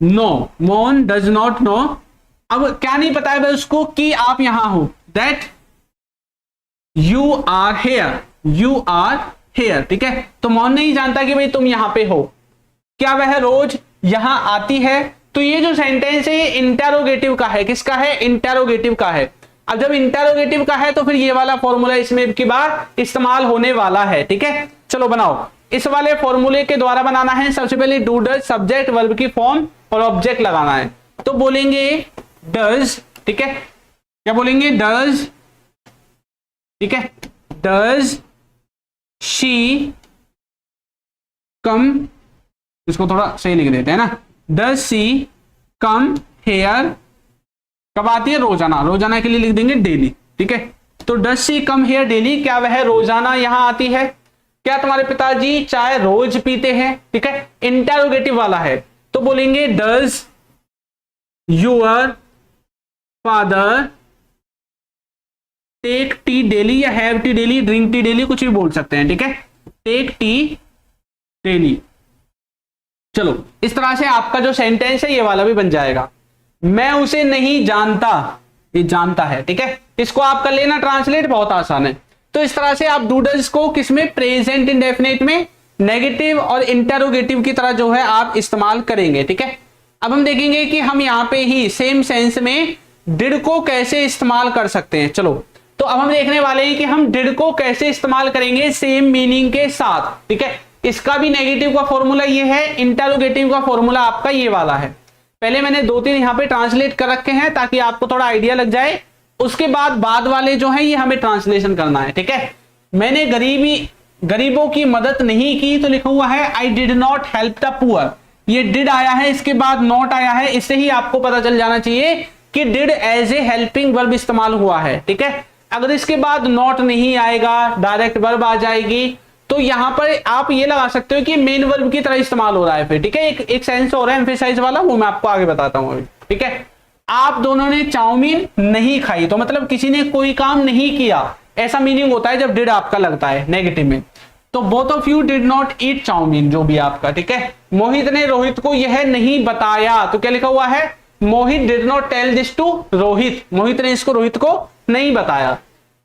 know, Mohan does not know. अब क्या नहीं पता है उसको कि आप यहां हो, दैट यू आर हेयर, ठीक है। तो मोहन नहीं जानता कि भाई तुम यहां पे हो। क्या वह रोज यहां आती है, तो ये जो सेंटेंस है ये इंटरोगेटिव का है, किसका है, इंटरोगेटिव का है। अब जब इंटरोगेटिव का है तो फिर ये वाला फॉर्मूला इसमें की बार इस्तेमाल होने वाला है, ठीक है। चलो बनाओ, इस वाले फॉर्मूले के द्वारा बनाना है। सबसे पहले डू डज सब्जेक्ट वर्ब की फॉर्म और ऑब्जेक्ट लगाना है, तो बोलेंगे डज, ठीक है, क्या बोलेंगे, डज, ठीक है, डज शी कम, इसको थोड़ा सही लिख देते हैं ना, डज शी कम हेयर, कब आती है, रोजाना, रोजाना के लिए लिख देंगे डेली, ठीक है। तो does she come here daily, क्या वह रोजाना यहां आती है। क्या तुम्हारे पिताजी चाय रोज पीते हैं, ठीक है, इंटरोगेटिव वाला है, तो बोलेंगे does your father take tea daily या have tea daily, drink tea daily, कुछ भी बोल सकते हैं, ठीक है, टेक टी डेली। चलो इस तरह से आपका जो सेंटेंस है ये वाला भी बन जाएगा। मैं उसे नहीं जानता, ये जानता है, ठीक है, इसको आप कर लेना ट्रांसलेट, बहुत आसान है। तो इस तरह से आप डू डज को किसमें, प्रेजेंट इंडेफिनिट में नेगेटिव और इंटरोगेटिव की तरह जो है आप इस्तेमाल करेंगे, ठीक है। अब हम देखेंगे कि हम यहां पे ही सेम सेंस में डिड को कैसे इस्तेमाल कर सकते हैं। चलो तो अब हम देखने वाले हैं कि हम डिड को कैसे इस्तेमाल करेंगे सेम मीनिंग के साथ, ठीक है। इसका भी नेगेटिव का फॉर्मूला ये है, इंटरोगेटिव का फॉर्मूला आपका ये वाला है। पहले मैंने 2-3 यहां पे ट्रांसलेट कर रखे हैं ताकि आपको थोड़ा आइडिया लग जाए, उसके बाद वाले जो है ये हमें ट्रांसलेशन करना है, ठीक है। मैंने गरीबों की मदद नहीं की, तो लिखा हुआ है आई did not help the poor, ये डिड आया है, इसके बाद नॉट आया है, इससे ही आपको पता चल जाना चाहिए कि did as a helping verb इस्तेमाल हुआ है, ठीक है। अगर इसके बाद नॉट नहीं आएगा, डायरेक्ट वर्ब आ जाएगी, तो यहां पर आप ये लगा सकते हो कि मेन वर्ब की तरह इस्तेमाल हो रहा है फिर, ठीक है। एक सेंस हो रहा है एम्फेसाइज वाला, वो मैं आपको आगे बताता हूं अभी, ठीक है। आप दोनों ने चाउमीन नहीं खाई, तो मतलब किसी ने कोई काम नहीं किया, ऐसा मीनिंग होता है जब डिड आपका लगता है नेगेटिव में। तो both of you did not eat chowmein, जो भी आपका, ठीक है। मोहित ने रोहित को यह नहीं बताया, तो क्या लिखा हुआ है, Mohit did not tell this to Rohit, Mohit ने इसको रोहित को नहीं बताया।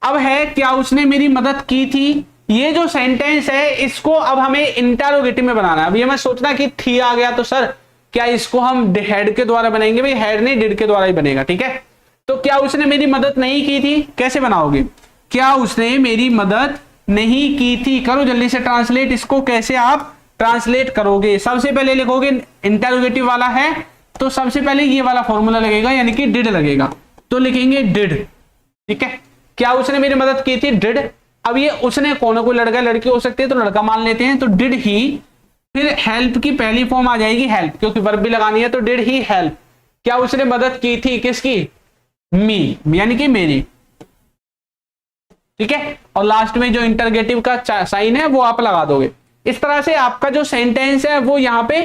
अब है क्या उसने मेरी मदद की थी, ये जो सेंटेंस है इसको अब हमें इंटरोगेटिव में बनाना है। अब ये मैं सोचना कि थी आ गया तो सर क्या इसको हम हैड के द्वारा बनाएंगे? भाई हैड नहीं, डिड के द्वारा ही बनेगा, ठीक है। तो क्या उसने मेरी मदद नहीं की थी, कैसे बनाओगे? क्या उसने मेरी मदद नहीं की थी, करो जल्दी से ट्रांसलेट इसको, कैसे आप ट्रांसलेट करोगे? सबसे पहले लिखोगे, इंटरोगेटिव वाला है तो सबसे पहले ये वाला फॉर्मूला लगेगा, यानी कि डिड लगेगा, तो लिखेंगे डिड, ठीक है। क्या उसने मेरी मदद की थी? डिड। अब ये उसने कौन, कोई लड़का लड़की हो सकती है तो लड़का मान लेते हैं, तो डिड ही, फिर हेल्प की पहली फॉर्म आ जाएगी हेल्प, क्योंकि वर्ब भी लगानी है, तो डिड ही हेल्प। क्या उसने मदद की थी, किसकी? मी, यानी कि मेरी, ठीक है। और लास्ट में जो इंटरगेटिव का साइन है वो आप लगा दोगे। इस तरह से आपका जो सेंटेंस है वो यहां पे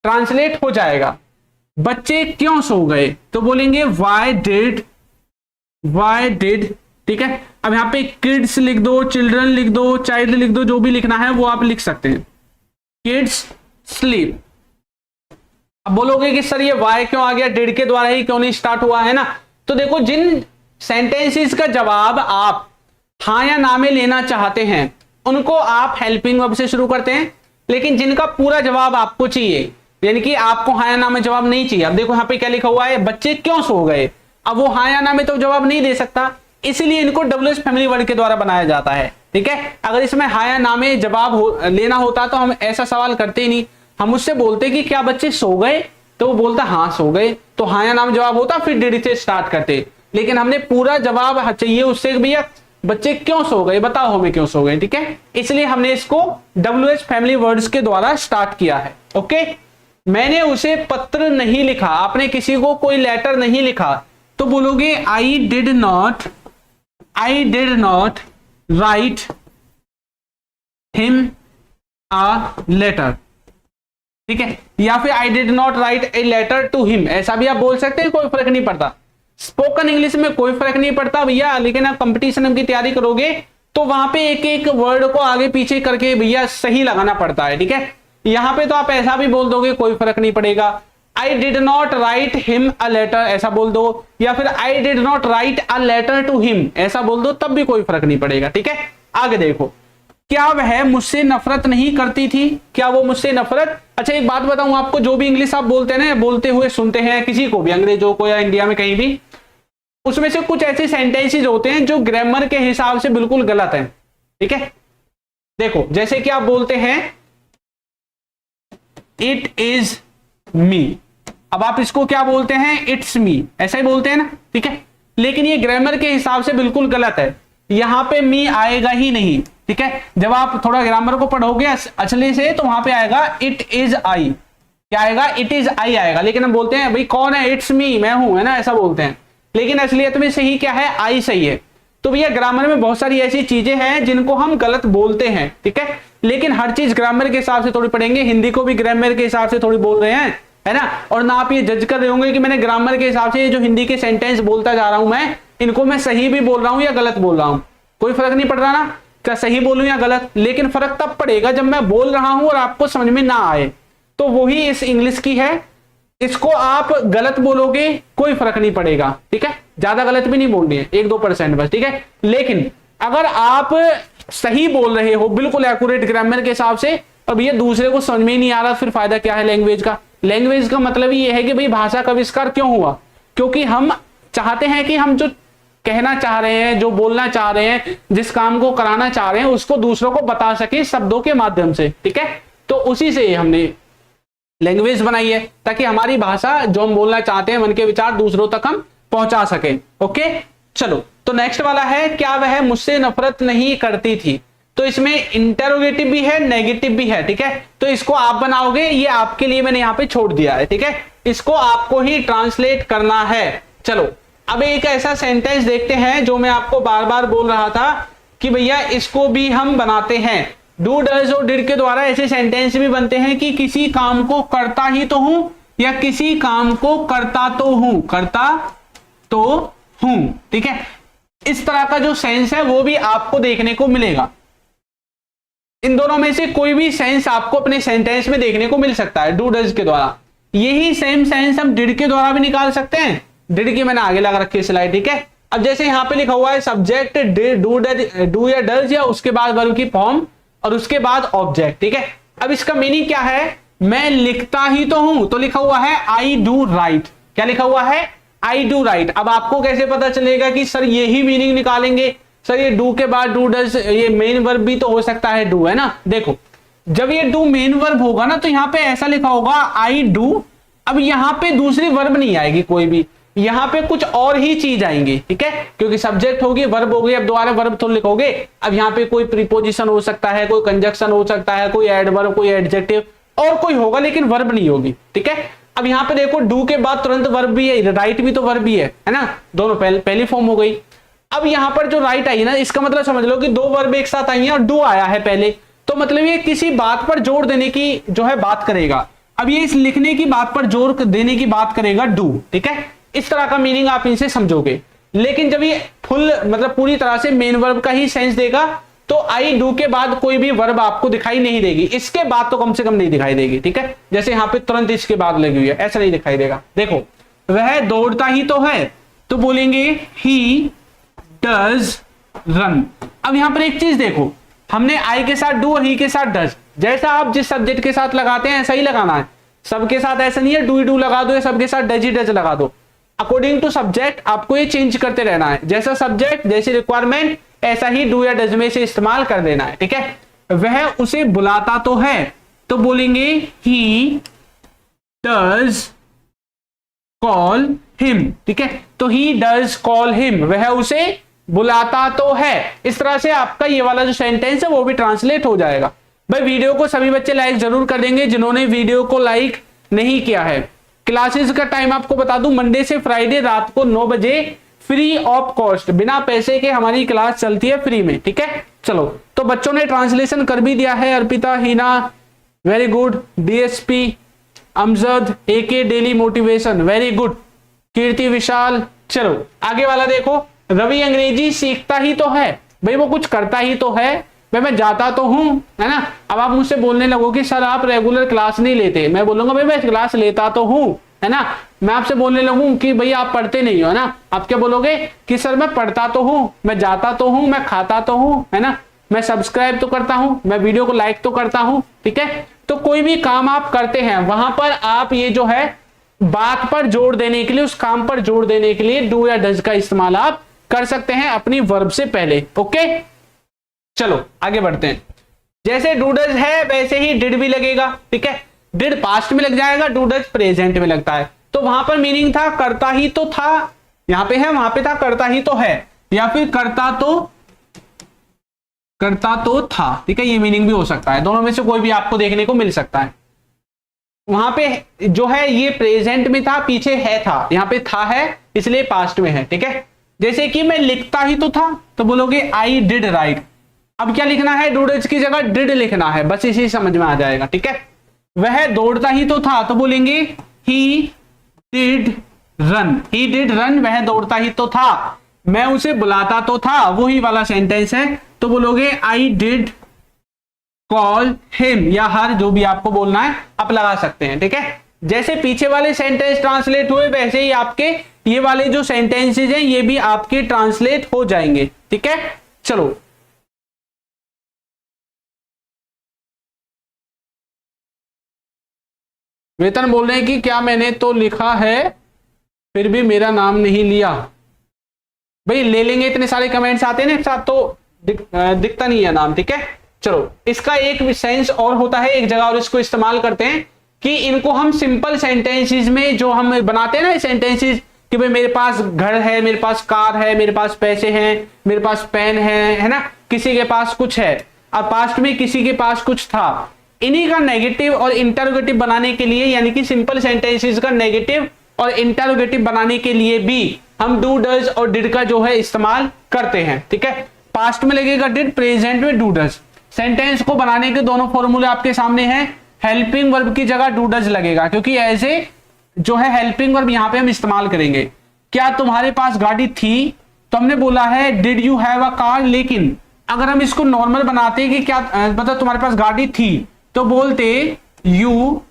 ट्रांसलेट हो जाएगा। बच्चे क्यों सो गए, तो बोलेंगे वाई डिड, ठीक है। अब यहां पे किड्स लिख दो, चिल्ड्रन लिख दो, चाइल्ड लिख दो, जो भी लिखना है वो आप लिख सकते हैं। Kids sleep. अब बोलोगे कि सर ये वाई क्यों आ गया, डिड के द्वारा ही क्यों नहीं स्टार्ट हुआ, है ना? तो देखो, जिन सेंटेंसेस का जवाब आप हाँ या ना में लेना चाहते हैं उनको आप हेल्पिंग वर्ब से शुरू करते हैं, लेकिन जिनका पूरा जवाब आपको चाहिए, यानी कि आपको हाँ या ना में जवाब नहीं चाहिए। अब देखो यहाँ पे क्या लिखा हुआ है, बच्चे क्यों सो गए। अब वो हाँ या ना में तो जवाब नहीं दे सकता, इसलिए इनको WH फैमिली वर्ड के द्वारा बनाया जाता है, ठीक है। अगर इसमें हाँ या ना में जवाब लेना होता तो हम ऐसा सवाल करते ही नहीं, हम उससे बोलते कि क्या बच्चे सो गए, तो वो बोलता हाँ सो गए, तो हाँ या ना में जवाब होता, फिर डिड से स्टार्ट करते। लेकिन हमने पूरा जवाब चाहिए उससे, भैया बच्चे क्यों सो गए, बताओ हमें क्यों सो गए, ठीक है। इसलिए हमने इसको WH फैमिली वर्ड्स के द्वारा स्टार्ट किया है, ओके। मैंने उसे पत्र नहीं लिखा, आपने किसी को कोई लेटर नहीं लिखा, तो बोलोगे I did not write him a letter, ठीक है। या फिर I did not write a letter to him, ऐसा भी आप बोल सकते हैं, कोई फर्क नहीं पड़ता। स्पोकन इंग्लिश में कोई फर्क नहीं पड़ता भैया, लेकिन आप कंपटीशन की तैयारी करोगे तो वहां पे एक एक वर्ड को आगे पीछे करके भैया सही लगाना पड़ता है, ठीक है। यहां पे तो आप ऐसा भी बोल दोगे, कोई फर्क नहीं पड़ेगा। I did not write him a letter, ऐसा बोल दो, या फिर I did not write a letter to him, ऐसा बोल दो, तब भी कोई फर्क नहीं पड़ेगा, ठीक है। आगे देखो, क्या वह मुझसे नफरत नहीं करती थी, क्या वो मुझसे नफरत। अच्छा एक बात बताऊं आपको, जो भी इंग्लिश आप बोलते हैं ना, बोलते हुए सुनते हैं किसी को भी, अंग्रेजों को या इंडिया में कहीं भी, उसमें से कुछ ऐसे सेंटेंसेस होते हैं जो ग्रामर के हिसाब से बिल्कुल गलत हैं, ठीक है। देखो जैसे कि आप बोलते हैं इट इज मी, अब आप इसको क्या बोलते हैं, इट्स मी, ऐसा ही बोलते हैं ना, ठीक है। लेकिन ये ग्रामर के हिसाब से बिल्कुल गलत है, यहां पे मी आएगा ही नहीं, ठीक है। जब आप थोड़ा ग्रामर को पढ़ोगे असली से तो वहां पे आएगा इट इज आई, क्या आएगा, इट इज आई आएगा। लेकिन हम बोलते हैं भाई कौन है, इट्स मी, मैं हूं, है ना, ऐसा बोलते हैं। लेकिन असलियत में सही क्या है, आई सही है। तो भैया ग्रामर में बहुत सारी ऐसी चीजें हैं जिनको हम गलत बोलते हैं, ठीक है। लेकिन हर चीज ग्रामर के हिसाब से थोड़ी पढ़ेंगे, हिंदी को भी ग्रामर के हिसाब से थोड़ी बोल रहे हैं, है ना। और ना आप ये जज कर रहे होंगे कि मैंने ग्रामर के हिसाब से जो हिंदी के सेंटेंस बोलता जा रहा हूं मैं, इनको मैं सही भी बोल रहा हूं या गलत बोल रहा हूं, कोई फर्क नहीं पड़ रहा ना, क्या सही बोलूं या गलत। लेकिन फर्क तब पड़ेगा जब मैं बोल रहा हूं और आपको समझ में ना आए, तो वही इस इंग्लिश की है। इसको आप गलत बोलोगे कोई फर्क नहीं पड़ेगा, ठीक है, ज्यादा गलत भी नहीं बोलनी है, 1-2% बस, ठीक है। लेकिन अगर आप सही बोल रहे हो बिल्कुल एक्यूरेट ग्रामर के हिसाब से, अब ये दूसरे को समझ में ही नहीं आ रहा, फिर फायदा क्या है लैंग्वेज का। लैंग्वेज का मतलब ही ये है कि भाई भाषा का आविष्कार क्यों हुआ, क्योंकि हम चाहते हैं कि हम जो कहना चाह रहे हैं, जो बोलना चाह रहे हैं, जिस काम को कराना चाह रहे हैं, उसको दूसरों को बता सके शब्दों के माध्यम से, ठीक है। तो उसी से हमने लैंग्वेज बनाई है, ताकि हमारी भाषा जो हम बोलना चाहते हैं, मन के विचार दूसरों तक हम पहुंचा सके, ओके। चलो तो नेक्स्ट वाला है, क्या वह मुझसे नफरत नहीं करती थी। तो इसमें इंटरोगेटिव भी है, नेगेटिव भी है, ठीक है। तो इसको आप बनाओगे, ये आपके लिए मैंने यहां पे छोड़ दिया है, ठीक है। इसको आपको ही ट्रांसलेट करना है। चलो अब एक ऐसा सेंटेंस देखते हैं जो मैं आपको बार बार बोल रहा था कि भैया इसको भी हम बनाते हैं। डू डज और डिड के द्वारा ऐसे सेंटेंस भी बनते हैं कि किसी काम को करता ही तो हूं, या किसी काम को करता तो हूं, ठीक है। इस तरह का जो सेंस है वो भी आपको देखने को मिलेगा। इन दोनों में से कोई भी सेंस आपको अपने सेंटेंस में देखने को मिल सकता है डू डज के द्वारा। यही सेम सेंस हम डिड के द्वारा भी निकाल सकते हैं। डिड की मैंने आगे लगा रखी है स्लाइड, ठीक है। अब जैसे यहां पे लिखा हुआ है सब्जेक्ट डू या डज, या उसके बाद वर्ब की फॉर्म और उसके बाद ऑब्जेक्ट, ठीक है। अब इसका मीनिंग क्या है मैं लिखता ही तो हूं, तो लिखा हुआ है आई डू राइट। क्या लिखा हुआ है? I do right. अब आपको कैसे पता चलेगा कि सर यही मीनिंग निकालेंगे? सर ये डू के बाद डू डज, ये मेन वर्ब भी तो हो सकता है डू, है ना। देखो जब ये डू मेन वर्ब होगा ना तो यहां पे ऐसा लिखा होगा आई डू। अब यहां पे दूसरी वर्ब नहीं आएगी कोई भी, यहां पे कुछ और ही चीज आएंगी, ठीक है, क्योंकि सब्जेक्ट होगी, वर्ब होगी। अब दोबारा वर्ब तो लिखोगे, अब यहां पे कोई प्रीपोजिशन हो सकता है, कोई कंजक्शन हो सकता है, कोई एडवर्ब, कोई एडजेक्टिव और कोई होगा, लेकिन वर्ब नहीं होगी, ठीक है। अब यहां पे देखो डू के बाद तुरंत वर्ब भी है, राइट भी तो वर्ब भी है ना, दोनों पहली फॉर्म हो गई। अब यहां पर जो राइट आई ना, इसका मतलब समझ लो कि दो वर्ब एक साथ आई हैं और डू आया है पहले, तो मतलब ये किसी बात पर जोर देने की जो है बात करेगा। अब ये इस लिखने की बात पर जोर देने की बात करेगा डू, ठीक है। इस तरह का मीनिंग आप इनसे समझोगे। लेकिन जब ये फुल मतलब पूरी तरह से मेन वर्ब का ही सेंस देगा तो आई डू के बाद कोई भी वर्ब आपको दिखाई नहीं देगी, इसके बाद तो कम से कम नहीं दिखाई देगी, ठीक है। जैसे यहां पे तुरंत इसके बाद लगी हुई है, ऐसा नहीं दिखाई देगा। देखो वह दौड़ता ही तो है, तो बोलेंगे ही डज रन। अब यहां पर एक चीज देखो, हमने आई के साथ डू और ही के साथ डज, जैसा आप जिस सब्जेक्ट के साथ लगाते हैं ऐसा ही लगाना है। सबके साथ ऐसा नहीं है डू ही डू लगा दो या सबके साथ डज ही डज लगा दो। अकॉर्डिंग टू सब्जेक्ट आपको ये चेंज करते रहना है, जैसा सब्जेक्ट जैसी रिक्वायरमेंट ऐसा ही डू या डज में से इस्तेमाल कर देना है, ठीक है। वह उसे बुलाता तो है, तो बोलेंगे ही डज कॉल हिम, ठीक है। तो ही डज कॉल हिम, वह उसे बुलाता तो है। इस तरह से आपका ये वाला जो सेंटेंस है वो भी ट्रांसलेट हो जाएगा। भाई वीडियो को सभी बच्चे लाइक जरूर कर देंगे जिन्होंने वीडियो को लाइक नहीं किया है। क्लासेस का टाइम आपको बता दूं, मंडे से फ्राइडे रात को 9 बजे फ्री ऑफ कॉस्ट, बिना पैसे के हमारी क्लास चलती है फ्री में, ठीक है। चलो तो बच्चों ने ट्रांसलेशन कर भी दिया है, Arpita, Hina very good, DSP Amjad, AK daily motivation very good, Kirti Vishal. चलो आगे वाला देखो, रवि अंग्रेजी सीखता ही तो है, भाई वो कुछ करता ही तो है, भाई मैं जाता तो हूं, है ना। अब आप मुझसे बोलने लगो कि सर आप रेगुलर क्लास नहीं लेते, मैं बोलूंगा भाई मैं क्लास लेता तो हूं, है ना। मैं आपसे बोलने लगूं कि भाई आप पढ़ते नहीं हो, है ना, आप क्या बोलोगे कि सर मैं पढ़ता तो हूं, मैं जाता तो हूं, मैं खाता तो हूं, है ना, मैं सब्सक्राइब तो करता हूं, मैं वीडियो को लाइक तो करता हूं, ठीक है। तो कोई भी काम आप करते हैं वहां पर आप ये जो है बात पर जोर देने के लिए, उस काम पर जोर देने के लिए डू या डज का इस्तेमाल आप कर सकते हैं अपनी वर्ब से पहले, ओके। चलो आगे बढ़ते हैं। जैसे डू डज है वैसे ही डिड भी लगेगा, ठीक है। डिड पास्ट में लग जाएगा, डू डज प्रेजेंट में लगता है। तो वहां पर मीनिंग था करता ही तो था, यहां पे है, वहां पे था करता ही तो है, या फिर करता तो था, ठीक है। ये मीनिंग भी हो सकता है, दोनों में से कोई भी आपको देखने को मिल सकता है। वहां पे जो है ये प्रेजेंट में था, पीछे है था, यहां पे था है इसलिए पास्ट में है, ठीक है। जैसे कि मैं लिखता ही तो था, तो बोलोगे आई डिड राइट। अब क्या लिखना है, डू डज की जगह डिड लिखना है, बस इसी समझ में आ जाएगा, ठीक है। वह दौड़ता ही तो था, तो बोलेंगे he did run, he did run, वह दौड़ता ही तो था। मैं उसे बुलाता तो था, वही वाला सेंटेंस है, तो बोलोगे आई डिड कॉल हिम, या हर, जो भी आपको बोलना है आप लगा सकते हैं, ठीक है। जैसे पीछे वाले सेंटेंस ट्रांसलेट हुए वैसे ही आपके ये वाले जो सेंटेंसेज हैं ये भी आपके ट्रांसलेट हो जाएंगे, ठीक है। चलो वेतन बोल रहे हैं कि क्या मैंने तो लिखा है फिर भी मेरा नाम नहीं लिया। भाई ले लेंगे, इतने सारे कमेंट्स आते हैं ना एक साथ तो दिखता नहीं है नाम, ठीक है। चलो इसका एक सेंस और होता है एक जगह और इसको इस्तेमाल करते हैं कि इनको हम सिंपल सेंटेंसेस में जो हम बनाते हैं ना सेंटेंसेस, कि भाई मेरे पास घर है, मेरे पास कार है, मेरे पास पैसे हैं, मेरे पास पेन है ना, किसी के पास कुछ है, अब पास्ट में किसी के पास कुछ था। इन्हीं का नेगेटिव और इंटरोगेटिव बनाने के लिए, यानी कि सिंपल सेंटेंसेस का नेगेटिव और इंटरोगेटिव बनाने के लिए भी हम डू डज और डिड का जो है इस्तेमाल करते हैं, ठीक है। पास्ट में लगेगा डिड, प्रेजेंट में डू डज। सेंटेंस को बनाने के दोनों फॉर्मूले आपके सामने हैं। हेल्पिंग वर्ब की जगह डू डज लगेगा, क्योंकि एज ए जो है हेल्पिंग वर्ब यहां पे हम इस्तेमाल करेंगे। क्या तुम्हारे पास गाड़ी थी, तो हमने बोला है did you have a car, लेकिन अगर हम इसको नॉर्मल बनाते कि क्या मतलब तुम्हारे पास गाड़ी थी, तो बोलते यू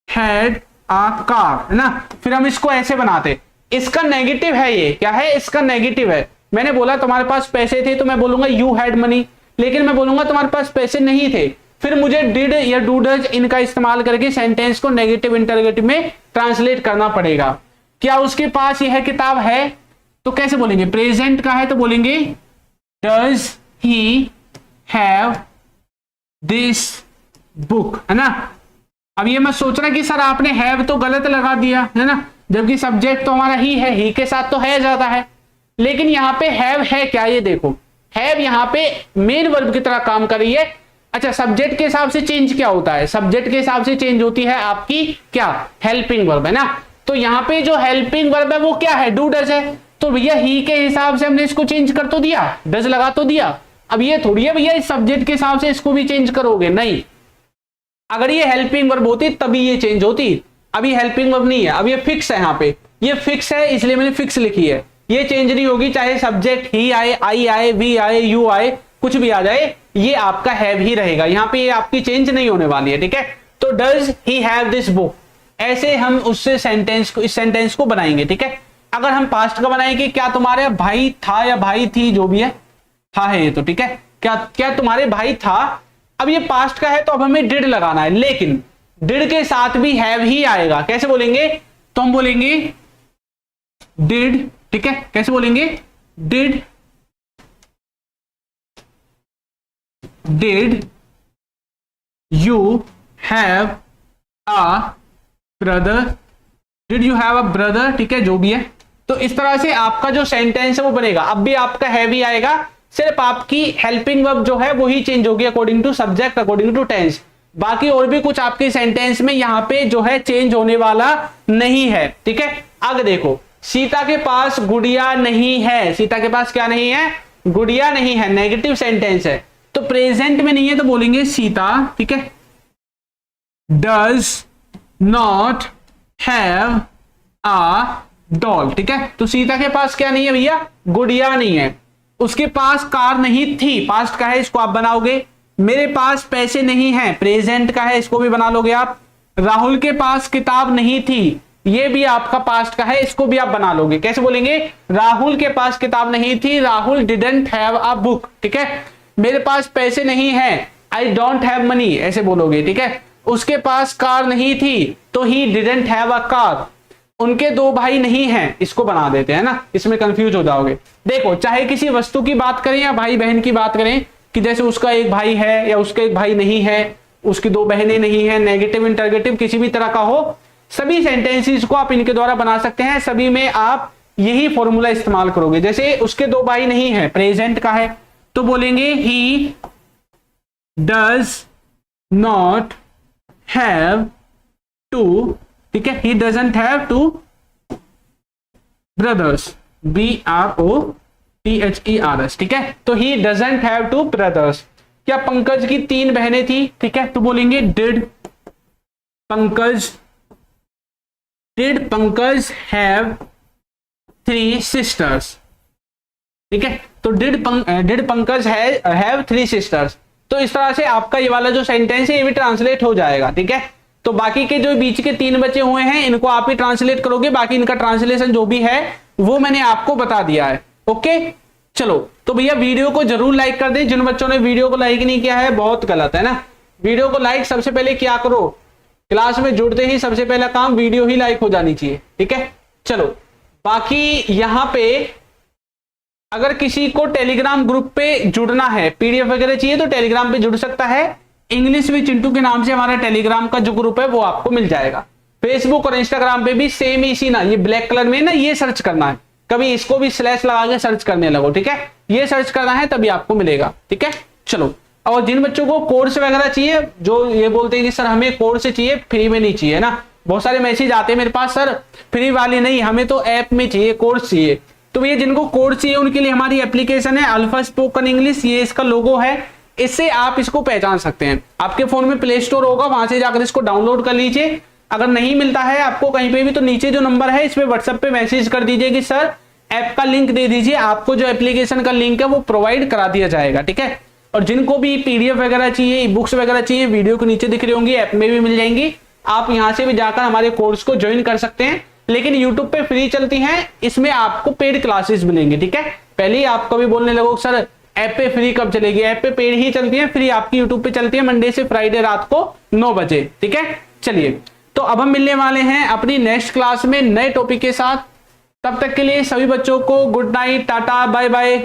हैड अ कार, है ना। फिर हम इसको ऐसे बनाते, इसका नेगेटिव है, ये क्या है, इसका नेगेटिव है। मैंने बोला तुम्हारे पास पैसे थे, तो मैं बोलूंगा यू हैड मनी, लेकिन मैं बोलूंगा तुम्हारे पास पैसे नहीं थे, फिर मुझे डिड या डू डज इनका इस्तेमाल करके सेंटेंस को नेगेटिव इंटरोगेटिव में ट्रांसलेट करना पड़ेगा। क्या उसके पास यह किताब है, तो कैसे बोलेंगे, प्रेजेंट का है तो बोलेंगे does he have this book, है ना। अब ये मत सोचना कि सर आपने हैव तो गलत लगा दिया, है ना, जबकि सब्जेक्ट तो हमारा ही के साथ तो है ज्यादा है। लेकिन यहाँ पे हैव है क्या, ये देखो हैव यहाँ पे मेन वर्ब की तरह काम कर रही है। अच्छा, सब्जेक्ट के हिसाब से चेंज क्या होता है, सब्जेक्ट के हिसाब से चेंज होती है आपकी क्या, हेल्पिंग वर्ब, है ना। तो यहाँ पे जो हेल्पिंग वर्ब है वो क्या है, डू डज है। तो भैया ही के हिसाब से हमने इसको चेंज कर तो दिया, डज लगा तो दिया। अब ये थोड़ी है भैया इस सब्जेक्ट के हिसाब से इसको भी चेंज करोगे, नहीं। अगर ये हेल्पिंग वर्ब होती तभी ये चेंज होती। अभी हेल्पिंग वर्ब नहीं है, अब ये फिक्स है, यहाँ पे ये फिक्स है इसलिए मैंने फिक्स लिखी है, ये चेंज नहीं होगी, चाहे सब्जेक्ट ही आए, आई आए, वी आए, यू आए, कुछ भी आ जाए, ये आपका हैव ही रहेगा। यहाँ पे ये आपकी चेंज नहीं होने वाली है, ठीक है। तो does he have this book, ऐसे हम उससे सेंटेंस को, इस सेंटेंस को बनाएंगे, ठीक है। अगर हम पास्ट का बनाएंगे, क्या तुम्हारे भाई था या भाई थी, जो भी है, था है ये तो, ठीक है। क्या तुम्हारे भाई था, अब ये पास्ट का है तो अब हमें डिड लगाना है, लेकिन डिड के साथ भी हैव ही आएगा। कैसे बोलेंगे, तो हम बोलेंगे डिड, ठीक है। कैसे बोलेंगे, did you have a brother, did you have a brother, ठीक है, जो भी है। तो इस तरह से आपका जो सेंटेंस है वो बनेगा। अब भी आपका हैव ही आएगा, सिर्फ आपकी हेल्पिंग वर्ब जो है वो ही चेंज होगी according to subject, according to tense. बाकी और भी कुछ आपके सेंटेंस में यहाँ पे जो है चेंज होने वाला नहीं है, ठीक है। आगे देखो, सीता के पास गुड़िया नहीं है, सीता के पास क्या नहीं है, गुड़िया नहीं है, नेगेटिव सेंटेंस है, तो प्रेजेंट में नहीं है तो बोलेंगे सीता, ठीक है, does not have a doll, ठीक है। तो सीता के पास क्या नहीं है भैया, गुड़िया नहीं है। उसके पास कार नहीं थी, पास्ट का है, इसको आप बनाओगे। मेरे पास पैसे नहीं है, प्रेजेंट का है, इसको भी बना लोगे आप। राहुल के पास किताब नहीं थी, ये भी आपका पास्ट का है, इसको भी आप बना लोगे। कैसे बोलेंगे, राहुल के पास किताब नहीं थी, Rahul didn't have a book, ठीक है। मेरे पास पैसे नहीं है, आई डोंट हैव मनी, ऐसे बोलोगे, ठीक है। उसके पास कार नहीं थी, तो he didn't have a car. उनके दो भाई नहीं हैं, इसको बना देते हैं ना, इसमें कंफ्यूज हो जाओगे। देखो, चाहे किसी वस्तु की बात करें या भाई बहन की बात करें, कि जैसे उसका एक भाई है या उसका एक भाई नहीं है, उसकी दो बहनें नहीं है, नेगेटिव इंटरगेटिव किसी भी तरह का हो, सभी सेंटेंसेस को आप इनके द्वारा बना सकते हैं। सभी में आप यही फॉर्मूला इस्तेमाल करोगे। जैसे उसके दो भाई नहीं है, प्रेजेंट का है, तो बोलेंगे he does not have two, ठीक है, he doesn't have two brothers, BROTHERS, ठीक है। तो he doesn't have two brothers. क्या पंकज की 3 बहनें थी, ठीक है, तो बोलेंगे डिड पंकज हैव 3 सिस्टर्स, ठीक है। तो डिड पंकज हैव 3 सिस्टर्स। तो इस तरह से आपका ये वाला जो सेंटेंस है ये भी ट्रांसलेट हो जाएगा, ठीक है। तो बाकी के जो बीच के 3 बचे हुए हैं इनको आप ही ट्रांसलेट करोगे, बाकी इनका ट्रांसलेशन जो भी है वो मैंने आपको बता दिया है, ओके। चलो, तो भैया वीडियो को जरूर लाइक कर दें। जिन बच्चों ने वीडियो को लाइक नहीं किया है बहुत गलत है ना। वीडियो को लाइक सबसे पहले क्या करो, क्लास में जुड़ते ही सबसे पहला काम वीडियो ही लाइक हो जानी चाहिए, ठीक है। चलो, बाकी यहां पे अगर किसी को टेलीग्राम ग्रुप पे जुड़ना है, पीडीएफ वगैरह चाहिए तो टेलीग्राम पे जुड़ सकता है। इंग्लिश विद चिंटू के नाम से हमारा टेलीग्राम का जो ग्रुप है वो आपको मिल जाएगा। फेसबुक और इंस्टाग्राम पे भी सेम इसी ना, ये ब्लैक कलर में ना, ये सर्च करना है, कभी इसको भी स्लैश लगा के सर्च करने लगो, ठीक है। ये सर्च करना है तभी आपको मिलेगा, ठीक है। चलो, और जिन बच्चों को कोर्स वगैरह चाहिए, जो ये बोलते हैं कि सर हमें कोर्स चाहिए, फ्री में नहीं चाहिए ना, बहुत सारे मैसेज आते हैं मेरे पास, सर फ्री वाली नहीं, हमें तो ऐप में चाहिए, कोर्स चाहिए। तो भैया जिनको कोर्स चाहिए उनके लिए हमारी एप्लीकेशन है अल्फा स्पोकन इंग्लिश, ये इसका लोगो है, इससे आप इसको पहचान सकते हैं। आपके फोन में प्ले स्टोर होगा, वहां से जाकर इसको डाउनलोड कर लीजिए। अगर नहीं मिलता है आपको कहीं पे भी तो नीचे जो नंबर है इस पे व्हाट्सएप पे मैसेज कर दीजिए कि सर ऐप का लिंक दे दीजिए, आपको जो एप्लीकेशन का लिंक है वो प्रोवाइड करा दिया जाएगा, ठीक है। और जिनको भी पीडीएफ वगैरह चाहिए, बुक्स वगैरह चाहिए, वीडियो के नीचे दिख रही होंगी, ऐप में भी मिल जाएंगी, आप यहां से भी जाकर हमारे कोर्स को ज्वाइन कर सकते हैं। लेकिन यूट्यूब पे फ्री चलती हैं, इसमें आपको पेड क्लासेस मिलेंगे, ठीक है। पहले ही आप कभी बोलने लगो सर ऐप पे फ्री कब चलेगी, ऐप पे पेड ही चलती है, फ्री आपकी यूट्यूब पे चलती है मंडे से फ्राइडे रात को 9 बजे। ठीक है, चलिए तो अब हम मिलने वाले हैं अपनी नेक्स्ट क्लास में नए टॉपिक के साथ। तब तक के लिए सभी बच्चों को good night, tata, bye bye.